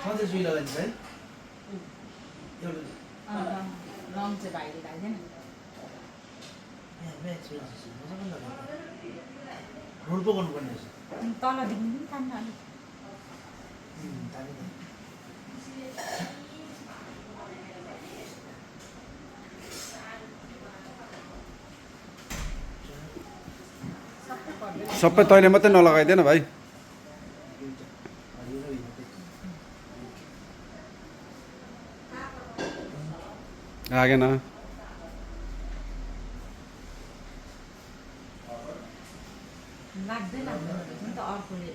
सधैँ सुई लगाइदिन्छ है एउटा रङ चाहिँ भाइले लगाइदिएन रोड पो गर्नुपर्ने रहेछ तलदेखि पनि तान्न अलिक सबै तैँले मात्रै नलगाइदिएन भाइ लागेन लाग्दैन रहेछ नि त अर्कोले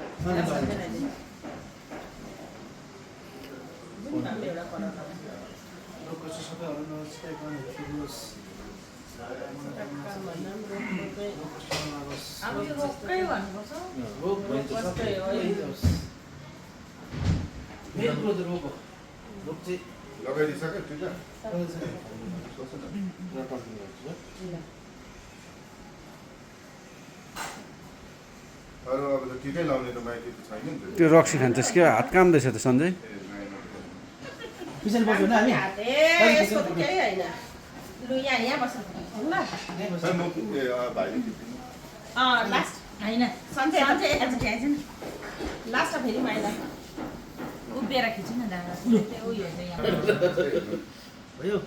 सबै अब त्यो रोक्कै भन्नुपर्छ मेन कुरो त रोग हो रोग चाहिँ लगाइदिइसक्यो टिका अरू अब त टिकै लाउने त माइती त छैन नि त त्यो रक्सी खान्छस् कि हात काम्दैछ त सञ्जय पछाडि बस्यो भने हामी यसको त केही होइन लु यहाँ बस्नु ल खै म भाइले टिप्दिनु लास्ट होइन सन्चै लास्ट फेरि माइला उभिएर खिच्नु न दादा त्यो उयो चाहिँ यहाँ भयो